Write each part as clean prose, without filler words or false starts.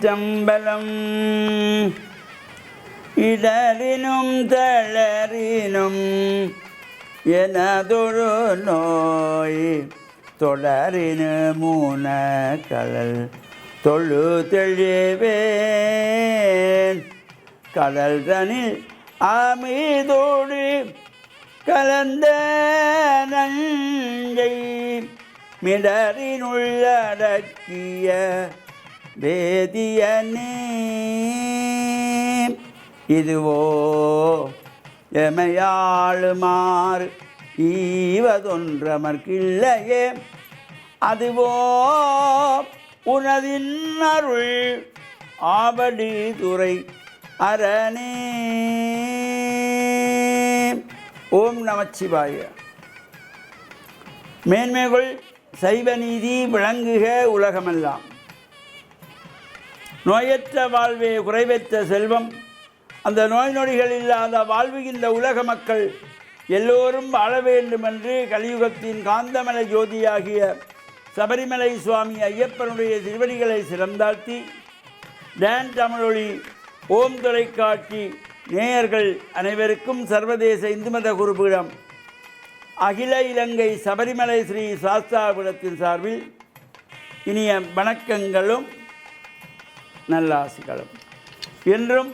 திருச்சிற்றம்பலம். இடரினும் தளரினும் எனதொரு நோய் தொடரினு மூனக்கடல் தொழு தெளிவேன் கடல் தனில் அமிதோடு கலந்த நஞ்சை மிடரினுள்ளடக்கிய வேதியனே. இதுவோ எமையாளுமாறு ஈவதொன்றமர்க்கில்லையே, அதுவோ உனதின் அருள் ஆவடி துறை அரணே. ஓம் நமச்சிவாய. மேன்மைகள் சைவ நீதி விளங்குக உலகமெல்லாம். நோயற்ற வாழ்வே குறைவற்ற செல்வம். அந்த நோய் நொடிகள் இல்லாத வாழ்வுகின்ற உலக மக்கள் எல்லோரும் வாழ வேண்டும் என்று கலியுகத்தின் காந்தமலை ஜோதியாகிய சபரிமலை சுவாமி ஐயப்பனுடைய திருவடிகளை சிறந்தாழ்த்தி டான் தமிழொலி ஓம் தொலைக்காட்சி நேயர்கள் அனைவருக்கும் சர்வதேச இந்து மத குருபீடம் அகில இலங்கை சபரிமலை ஸ்ரீ சாஸ்தாபுரத்தின் சார்பில் இனிய வணக்கங்களும் நல்லாசிகளும். என்றும்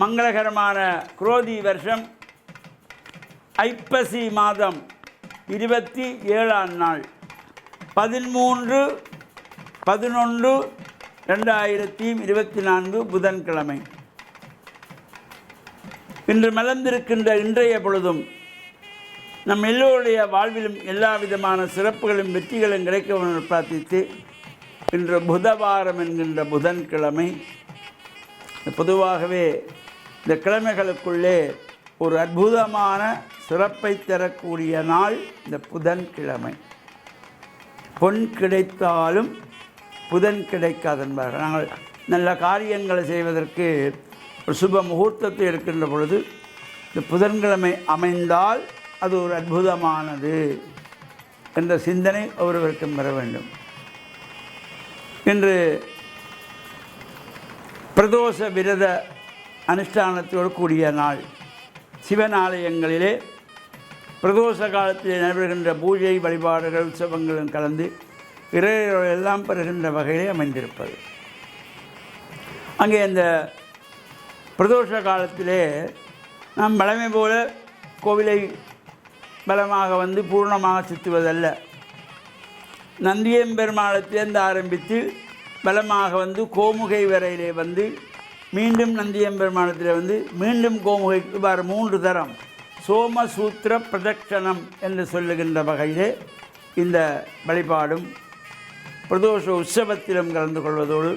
மங்களகரமான குரோதி வருஷம் ஐப்பசி மாதம் 27ஆம் நாள் 13/11/2024 புதன்கிழமை. இன்று மலர்ந்திருக்கின்ற இன்றைய பொழுதும் நம் எல்லோருடைய வாழ்விலும் எல்லா விதமான சிறப்புகளும் வெற்றிகளும் கிடைக்க பிரார்த்தித்து, இன்று புதவாரம் என்கின்ற புதன்கிழமை. பொதுவாகவே இந்த கிழமைகளுக்குள்ளே ஒரு அற்புதமான சிறப்பை தரக்கூடிய நாள் இந்த புதன்கிழமை. பொன் கிடைத்தாலும் புதன் கிடைக்காது என்பார்கள். நாங்கள் நல்ல காரியங்களை செய்வதற்கு ஒரு சுப முகூர்த்தத்தை இருக்கின்ற பொழுது இந்த புதன்கிழமை அமைந்தால் அது ஒரு அற்புதமானது என்ற சிந்தனை ஒவ்வொருவருக்கும் பெற வேண்டும். இன்று பிரதோஷ விரத அனுஷ்டானத்தோடு கூடிய நாள். சிவன் ஆலயங்களிலே பிரதோஷ காலத்தில் நடைபெறுகின்ற பூஜை வழிபாடுகள் உற்சவங்களும் கலந்து இறைவர்கள் எல்லாம் பெறுகின்ற வகையிலே அமைந்திருப்பது. அங்கே இந்த பிரதோஷ காலத்திலே நாம் பலமை போல கோவிலை பலமாக பூர்ணமாக சுற்றுவதல்ல. நந்தியம்பெருமாளத்திலிருந்து ஆரம்பித்து பலமாக கோமுகை வரையிலே மீண்டும் நந்தியம்பெருமானத்தில் மீண்டும் கோமுகை, இவ்வாறு 3 தரம் சோமசூத்திர பிரதட்சணம் என்று சொல்லுகின்ற வகையிலே இந்த வழிபாடும் பிரதோஷ உற்சவத்திலும் கலந்து கொள்வதோடு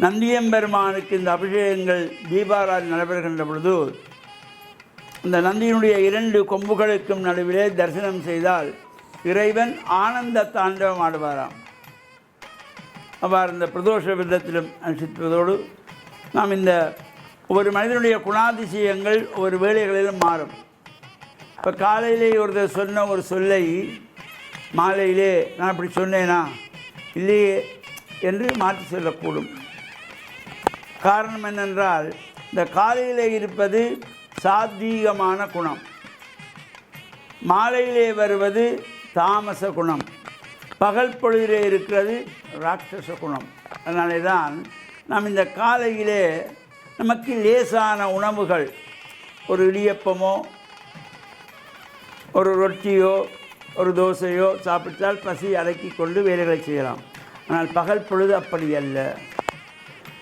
நந்தியம்பெருமானுக்கு இந்த அபிஷேகங்கள் தீபாராதனை நடைபெறுகின்ற பொழுது இந்த நந்தியினுடைய 2 கொம்புகளுக்கும் நடுவிலே தரிசனம் செய்தால் இறைவன் ஆனந்த தாண்டவம் ஆடுவாராம். அவ்வாறு இந்த பிரதோஷ விரதத்திலும் அனுஷ்டிப்பதோடு நாம் இந்த ஒவ்வொரு மனிதனுடைய குணாதிசயங்கள் ஒவ்வொரு வேளைகளிலும் மாறும். இப்போ காலையிலே ஒருத்தர் சொன்ன ஒரு சொல்லை மாலையிலே நான் அப்படி சொன்னேனா இல்லையே என்று மாற்றி சொல்லக்கூடும். காரணம் என்னென்றால் இந்த காலையிலே இருப்பது சாத்வீகமான குணம், மாலையிலே வருவது தாமச குணம், பகல் பொழுதிலே இருக்கிறது ராட்சச குணம். அதனாலே தான் நாம் இந்த காலையிலே நமக்கு லேசான உணவுகள், ஒரு இடியப்பமோ ஒரு ரொட்டியோ ஒரு தோசையோ சாப்பிட்டால் பசி அடக்கி கொண்டு வேலைகளை செய்யலாம். ஆனால் பகல் பொழுது அப்படி அல்ல.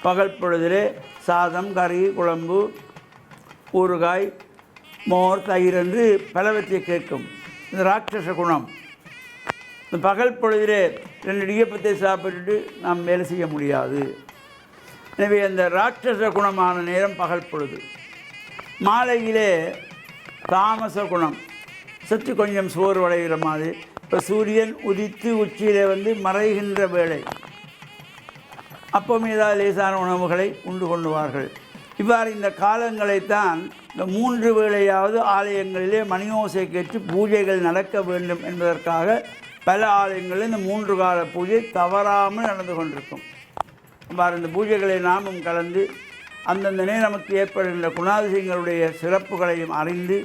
பகல் பொழுதிலே சாதம், கறி, குழம்பு, ஊறுகாய், மோர், தயிர் என்று பலவற்றை கேட்கும். இந்த ராட்சச குணம். இந்த பகல் பொழுதிலே 2 இடியப்பத்தை சாப்பிட்டுட்டு நாம் வேலை செய்ய முடியாது. எனவே அந்த ராட்சச குணமான நேரம் பகல் பொழுது. மாலையிலே தாமச குணம், சற்று கொஞ்சம் சோர்வடைகிற மாதிரி. இப்போ சூரியன் உதித்து உச்சியிலே மறைகின்ற வேளை, அப்போ மீதாவது லேசான உணவுகளை உண்டு கொள்ளுவார்கள். இவ்வாறு இந்த காலங்களைத்தான் இந்த 3 வேளையாவது ஆலயங்களிலே மணியோசை கேட்டு பூஜைகள் நடக்க வேண்டும் என்பதற்காக பல ஆலயங்களில் இந்த 3 கால பூஜை தவறாமல் நடந்து கொண்டிருக்கும். அவ்வாறு இந்த பூஜைகளை நாமும் கலந்து அந்தந்த நமக்கு ஏற்படுகின்ற குணாதிசயங்களுடைய சிறப்புகளையும் அறிந்து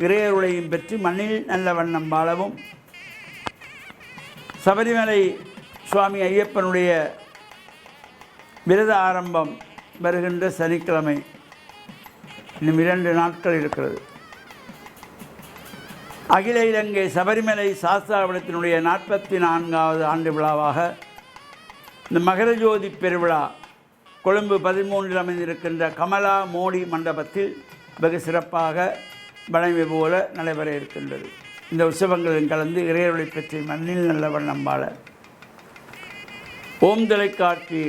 இறையருளையும் பெற்று மண்ணில் நல்ல வண்ணம் வாழவும் சபரிமலை சுவாமி ஐயப்பனுடைய விரத ஆரம்பம் வருகின்ற சனிக்கிழமை இன்னும் 2 நாட்கள் இருக்கிறது. அகில இலங்கை சபரிமலை சாஸ்தாவிடத்தினுடைய 44வது ஆண்டு விழாவாக இந்த மகர ஜோதி பெருவிழா கொழும்பு 13 அமைந்திருக்கின்ற கமலா மோடி மண்டபத்தில் வெகு சிறப்பாக வழமை போல நடைபெற இருக்கின்றது. இந்த உற்சவங்களில் கலந்து இறையருளை பற்றி மண்ணில் நல்ல வண்ணம் வாழ ஓம் தொலைக்காட்சி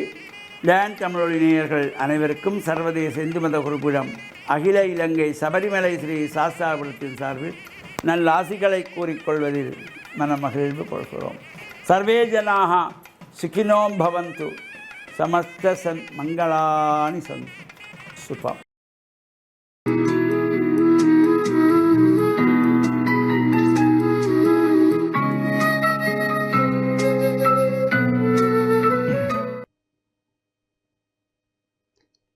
லேண்ட் தமிழொலி நேயர்கள் அனைவருக்கும் சர்வதேச இந்து மத குறிப்பிடம் அகில இலங்கை சபரிமலை ஸ்ரீ சாஸ்தாபுரத்தின் சார்பில் நல்ல ஆசிகளை கூறிக்கொள்வதில் மனமகிழ்வு கொள்கிறோம். சர்வே ஜனாக சுகினோம் பவந்து சமஸ்த மங்களானி சந்து சுபம்.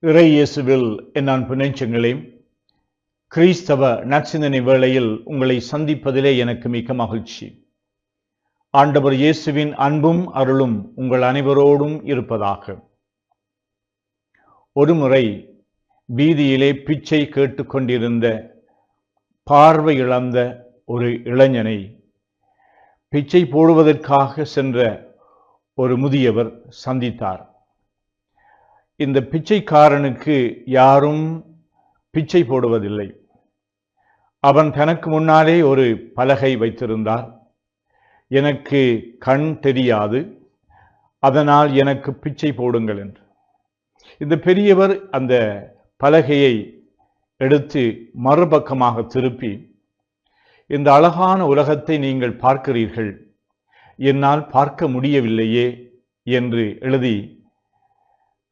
இறை இயேசுவில் என் அன்பு நெஞ்சங்களே, கிறிஸ்தவ நற்சிந்தனை வேளையில் உங்களை சந்திப்பதிலே எனக்கு மிக்க மகிழ்ச்சி. ஆண்டவர் இயேசுவின் அன்பும் அருளும் உங்கள் அனைவரோடும் இருப்பதாக. ஒருமுறை வீதியிலே பிச்சை கேட்டுக்கொண்டிருந்த பார்வை இழந்த ஒரு இளைஞனை பிச்சை போடுவதற்காக சென்ற ஒரு முதியவர் சந்தித்தார். இந்த பிச்சைக்காரனுக்கு யாரும் பிச்சை போடுவதில்லை. அவன் தனக்கு முன்னாலே ஒரு பலகை வைத்திருந்தார். எனக்கு கண் தெரியாது, அதனால் எனக்கு பிச்சை போடுங்கள் என்று. இந்த பெரியவர் அந்த பலகையை எடுத்து மறுபக்கமாக திருப்பி, இந்த அழகான உலகத்தை நீங்கள் பார்க்கிறீர்கள், என்னால் பார்க்க முடியவில்லையே என்று எழுதி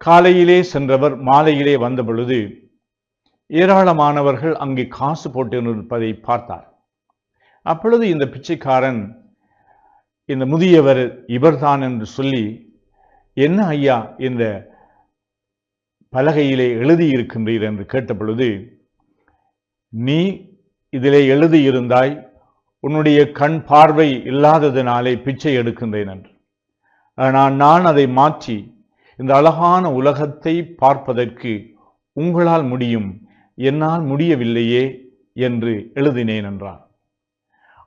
காலையிலே சென்றவர் மாலையிலே வந்த பொழுது ஏராளமானவர்கள் அங்கே காசு போட்டிருப்பதை பார்த்தார். அப்பொழுது இந்த பிச்சைக்காரன் இந்த முதியவர் இவர்தான் என்று சொல்லி, என்ன ஐயா இந்த பலகையிலே எழுதியிருக்கின்றீர் என்று கேட்ட பொழுது, நீ இதிலே எழுதியிருந்தாய், உன்னுடைய கண் பார்வை இல்லாததினாலே பிச்சை எடுக்கின்றேன் என்று. ஆனால் நான் அதை மாற்றி இந்த அழகான உலகத்தை பார்ப்பதற்கு உங்களால் முடியும், என்னால் முடியவில்லையே என்று எழுதினேன் என்றார்.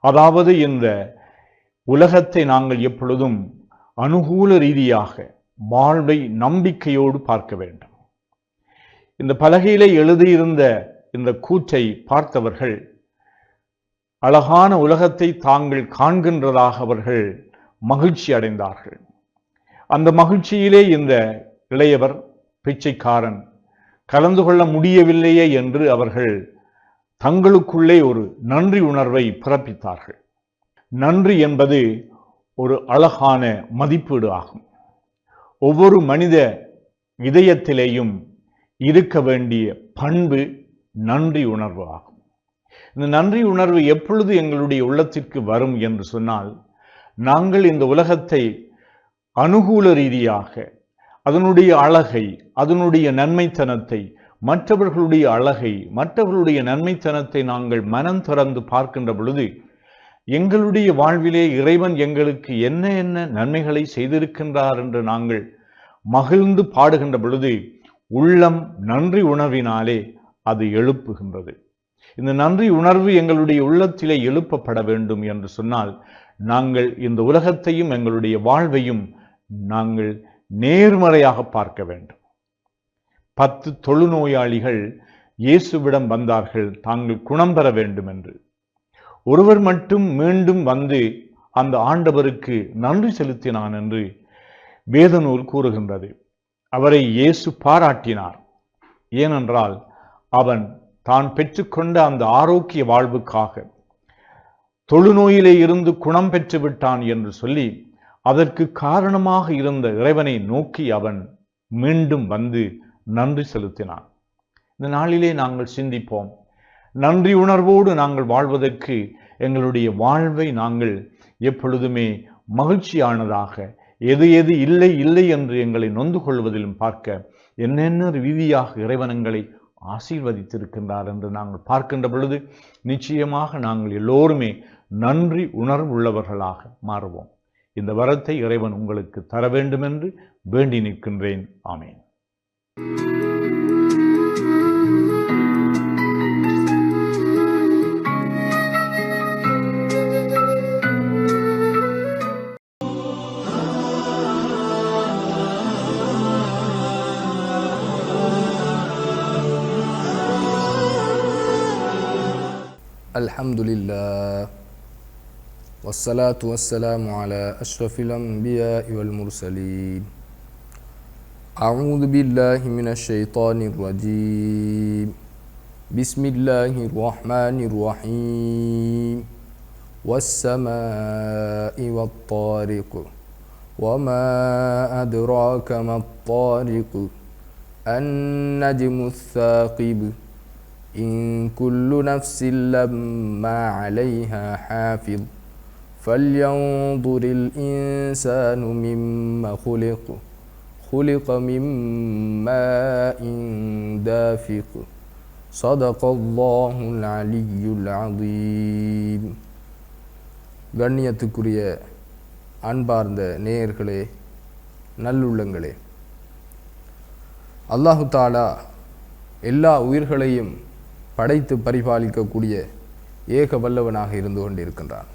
அதாவது இந்த உலகத்தை நாங்கள் எப்பொழுதும் அனுகூல ரீதியாக வாழ்வை நம்பிக்கையோடு பார்க்க வேண்டும். இந்த பலகையிலே எழுதியிருந்த இந்த கூற்றை பார்த்தவர்கள் அழகான உலகத்தை தாங்கள் காண்கின்றதாக அவர்கள் மகிழ்ச்சி அடைந்தார்கள். அந்த மகிழ்ச்சியிலே இந்த இளையவர் பிச்சைக்காரன் கலந்து கொள்ள முடியவில்லையே என்று அவர்கள் தங்களுக்குள்ளே ஒரு நன்றி உணர்வை பிறப்பித்தார்கள். நன்றி என்பது ஒரு அழகான மதிப்பீடு ஆகும். ஒவ்வொரு மனித இதயத்திலேயும் இருக்க வேண்டிய பண்பு நன்றி உணர்வு ஆகும். இந்த நன்றி உணர்வு எப்பொழுது எங்களுடைய உள்ளத்திற்கு வரும் என்று சொன்னால், நாங்கள் இந்த உலகத்தை அனுகூல ரீதியாக அதனுடைய அழகை, அதனுடைய நன்மைத்தனத்தை, மற்றவர்களுடைய அழகை, மற்றவர்களுடைய நன்மைத்தனத்தை நாங்கள் மனம் திறந்து பார்க்கின்ற பொழுது, எங்களுடைய வாழ்விலே இறைவன் எங்களுக்கு என்ன என்ன நன்மைகளை செய்திருக்கின்றார் என்று நாங்கள் மகிழ்ந்து பாடுகின்ற பொழுது உள்ளம் நன்றி உணர்வினாலே அது எழுப்புகின்றது. இந்த நன்றி உணர்வு எங்களுடைய உள்ளத்திலே எழுப்பப்பட வேண்டும் என்று சொன்னால், நாங்கள் இந்த உலகத்தையும் எங்களுடைய வாழ்வையும் நாங்கள் நேர்மறையாக பார்க்க வேண்டும். 10 தொழுநோயாளிகள் இயேசுவிடம் வந்தார்கள், தாங்கள் குணம் பெற வேண்டும் என்று. ஒருவர் மட்டும் மீண்டும் வந்து அந்த ஆண்டவருக்கு நன்றி செலுத்தினான் என்று வேதநூல் கூறுகின்றது. அவரை இயேசு பாராட்டினார். ஏனென்றால் அவன் தான் பெற்றுக்கொண்ட அந்த ஆரோக்கிய வாழ்வுக்காக தொழுநோயிலே இருந்து குணம் பெற்று விட்டான் என்று சொல்லி அதற்கு காரணமாக இருந்த இறைவனை நோக்கி அவன் மீண்டும் வந்து நன்றி செலுத்தினான். இந்த நாளிலே நாங்கள் சிந்திப்போம். நன்றி உணர்வோடு நாங்கள் வாழ்வதற்கு எங்களுடைய வாழ்வை நாங்கள் எப்பொழுதுமே மகிழ்ச்சியானதாக, எது எது இல்லை இல்லை என்று எங்களை நொந்து கொள்வதிலும் பார்க்க என்னென்ன ரீதியாக இறைவனங்களை ஆசீர்வதித்திருக்கின்றார் என்று நாங்கள் பார்க்கின்ற பொழுது நிச்சயமாக நாங்கள் எல்லோருமே நன்றி உணர்வுள்ளவர்களாக மாறுவோம். இந்த வரத்தை இறைவன் உங்களுக்கு தர வேண்டும் என்று வேண்டி நிற்கின்றேன். ஆமேன். Alhamdulillah wassalatu wassalamu ala ashrafil anbiya'i wal mursalin. A'udzu billahi minasy syaithanir rajim. Bismillahirrahmanirrahim. Was-samaa'i wat-tariq. Wama adraka mat-tariq. An-najmu ats-tsaqib. إن كل نفس لما عليها حافظ فلينظر الإنسان مما خلق من ماء دافق صدق الله العلي العظيم. கண்ணியத்துக்குரிய அன்பார்ந்த நேயர்களே, நல்லுள்ளங்களே, அல்லாஹு தஆலா எல்லா உயிர்களையும் படைத்து பரிபாலிக்கக்கூடிய ஏக வல்லவனாக இருந்து கொண்டிருக்கின்றான்.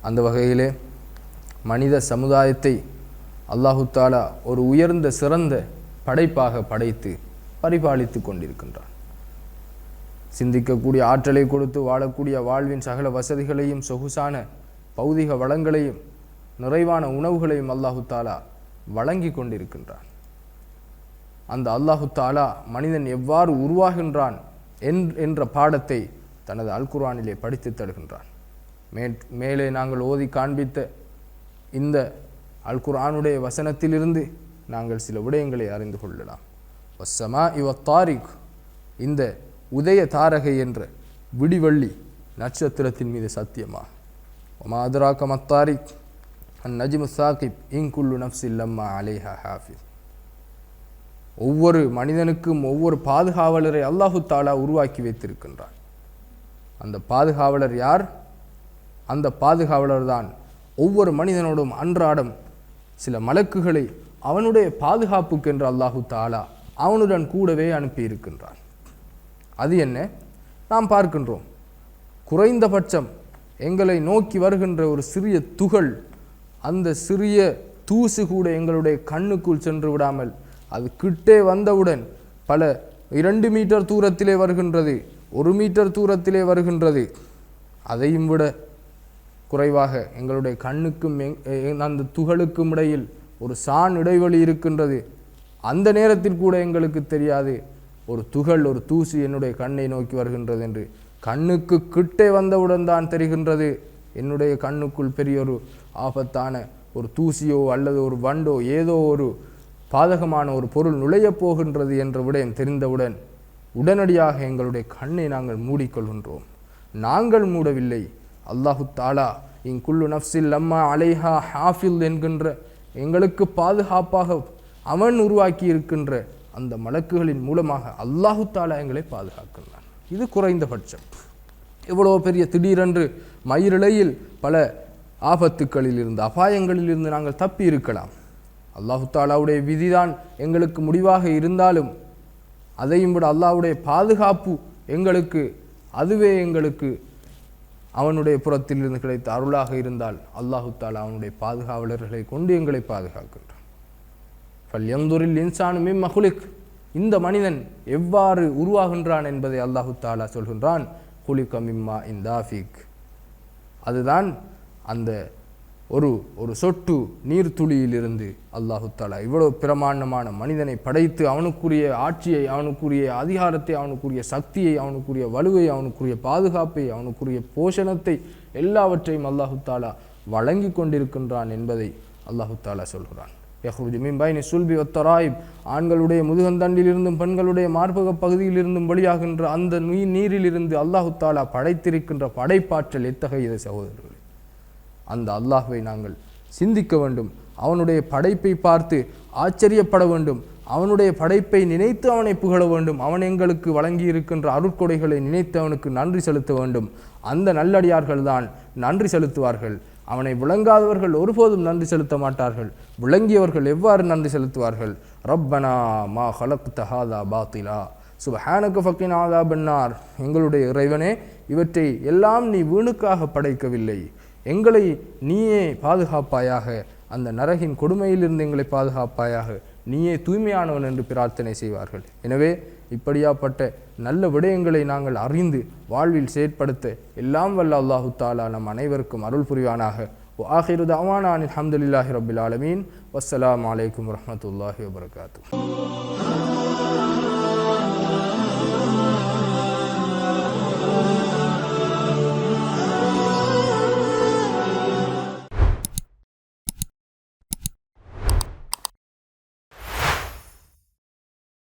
அந்த வகையிலே மனித சமுதாயத்தை அல்லாஹு தஆலா ஒரு உயர்ந்த சிறந்த படைப்பாக படைத்து பரிபாலித்து கொண்டிருக்கின்றான். சிந்திக்கக்கூடிய ஆற்றலை கொடுத்து வாழக்கூடிய வாழ்வின் சகல வசதிகளையும் சொகுசான பௌதிக வளங்களையும் நிறைவான உணவுகளையும் அல்லாஹு தஆலா வழங்கி கொண்டிருக்கின்றான். அந்த அல்லாஹு தஆலா மனிதன் எவ்வாறு உருவாகின்றான் என்ற பாடத்தை தனது அல் குர்ஆனிலே படித்து தருகின்றான். மேலே நாங்கள் ஓதி காண்பித்த இந்த அல் குர்ஆனுடைய வசனத்திலிருந்து நாங்கள் சில விடயங்களை அறிந்து கொள்ளலாம். வஸ்ஸமாஇ வத்தாரிக், இந்த உதய தாரகை என்ற விடிவள்ளி நட்சத்திரத்தின் மீது சத்தியமாக. வமா அத்ராக மத்தாரிக் அன்-நஜ்மு ஸாகிப் இன் குல்லு நஃப்ஸின் லம்மா அலைஹா ஹாஃபிஸ். ஒவ்வொரு மனிதனுக்கும் ஒவ்வொரு பாதுகாவலரை அல்லாஹு தஆலா உருவாக்கி வைத்திருக்கின்றான். அந்த பாதுகாவலர் யார்? அந்த பாதுகாவலர் தான் ஒவ்வொரு மனிதனோடும் அன்றாடம் சில மலக்குகளை அவனுடைய பாதுகாப்புக்கென்று அல்லாஹு தஆலா அவனுடன் கூடவே அனுப்பியிருக்கின்றான். அது என்ன? நாம் பார்க்கின்றோம், குறைந்தபட்சம் எங்களை நோக்கி வருகின்ற ஒரு சிறிய துகள், அந்த சிறிய தூசு கூட எங்களுடைய கண்ணுக்குள் சென்று விடாமல் அது கிட்டே வந்தவுடன் பல 2 மீட்டர் தூரத்திலே வருகின்றது, 1 மீட்டர் தூரத்திலே வருகின்றது. அதையும் விட குறைவாக எங்களுடைய கண்ணுக்கும் அந்த துகளுக்கும் இடையில் ஒரு சான் இடைவெளி இருக்கின்றது. அந்த நேரத்தில் கூட எங்களுக்கு தெரியாது ஒரு துகள், ஒரு தூசு என்னுடைய கண்ணை நோக்கி வருகின்றது என்று. கண்ணுக்கு கிட்டே வந்தவுடன் தான் தெரிகின்றது என்னுடைய கண்ணுக்குள் பெரிய ஒரு ஆபத்தான ஒரு தூசியோ அல்லது ஒரு வண்டோ ஏதோ ஒரு பாதகமான ஒரு பொருள் நுழையப் போகின்றது என்ற விடயம் தெரிந்தவுடன் உடனடியாக எங்களுடைய கண்ணை நாங்கள் மூடிக்கொள்கின்றோம். நாங்கள் மூடவில்லை, அல்லாஹு தஆலா இன் குல்லு நஃப்ஸின் லம்மா அலைஹா ஹாஃபில் என்கின்ற எங்களுக்கு பாதுகாப்பாக அவன் உருவாக்கி இருக்கின்ற அந்த மலக்குகளின் மூலமாக அல்லாஹு தஆலா எங்களை பாதுகாக்கின்றான். இது குறைந்தபட்சம். எவ்வளோ பெரிய திடீரென்று மயிரிழையில் பல ஆபத்துக்களில் இருந்து அபாயங்களில் இருந்து நாங்கள் தப்பி இருக்கலாம். அல்லாஹு தஆலாவுடைய விதிதான் எங்களுக்கு முடிவாக இருந்தாலும் அதையும் விட அல்லாஹ்வுடைய பாதுகாப்பு எங்களுக்கு, அதுவே எங்களுக்கு அவனுடைய புறத்திலிருந்து கிடைத்த அருளாக இருந்தால் அல்லாஹு தஆலா அவனுடைய பாதுகாவலர்களை கொண்டு எங்களை பாதுகாக்கின்றான். ஃபல்யன்துரில் இன்சானு மிம்ம குலிக், இந்த மனிதன் எவ்வாறு உருவாகின்றான் என்பதை அல்லாஹு தஆலா சொல்கின்றான். குலிக மிம்மா இன் தாஃபிக், அதுதான் அந்த ஒரு சொட்டு நீர்த்துளியிலிருந்து அல்லாஹு தஆலா இவ்வளவு பிரமாண்டமான மனிதனை படைத்து அவனுக்குரிய ஆட்சியை, அவனுக்குரிய அதிகாரத்தை, அவனுக்குரிய சக்தியை, அவனுக்குரிய வலுவை, அவனுக்குரிய பாதுகாப்பை, அவனுக்குரிய போஷணத்தை எல்லாவற்றையும் அல்லாஹு தஆலா வழங்கி கொண்டிருக்கின்றான் என்பதை அல்லாஹு தஆலா சொல்கிறான். யஹ்ருஜு மின் பைனி சுல்பி வத்தராயிப், ஆண்களுடைய முதுகந்தண்டிலிருந்தும் பெண்களுடைய மார்பக பகுதியிலிருந்தும் வெளியாகின்ற அந்த நீரிலிருந்து அல்லாஹு தஆலா படைத்திருக்கின்ற படைப்பாற்றல் எத்தகையது சகோதரர்களே! அந்த அல்லாஹ்வை நாங்கள் சிந்திக்க வேண்டும், அவனுடைய படைப்பை பார்த்து ஆச்சரியப்பட வேண்டும், அவனுடைய படைப்பை நினைத்து அவனை புகழ வேண்டும், அவன் எங்களுக்கு வழங்கி இருக்கின்ற அருட்கொடைகளை நினைத்து அவனுக்கு நன்றி செலுத்த வேண்டும். அந்த நல்லடியார்கள் தான் நன்றி செலுத்துவார்கள். அவனை விளங்காதவர்கள் ஒருபோதும் நன்றி செலுத்த மாட்டார்கள். விளங்கியவர்கள் எவ்வாறு நன்றி செலுத்துவார்கள்? ரப்பனா மா ஹலக்த ஹாதா பாத்திலா சுப்ஹானக ஃபக்கினா அஸாபன்னார். எங்களுடைய இறைவனே, இவற்றை எல்லாம் நீ வீணுக்காக படைக்கவில்லை, எங்களை நீயே பாதுகாப்பாயாக, அந்த நரகின் கொடுமையிலிருந்து எங்களை பாதுகாப்பாயாக, நீயே தூய்மையானவன் என்று பிரார்த்தனை செய்வார்கள். எனவே இப்படியாப்பட்ட நல்ல விடயங்களை நாங்கள் அறிந்து வாழ்வில் செயற்படுத்த எல்லாம் வல்ல அல்லாஹு தஆலா நம் அனைவருக்கும் அருள் புரிவானாக. ஆகிரு தஅவானா அல்ஹம்துலில்லாஹி ரப்பில் ஆலமீன். வஸ்ஸலாமு அலைக்கும் வரஹ்மத்துல்லாஹி வபரகாத்துஹு.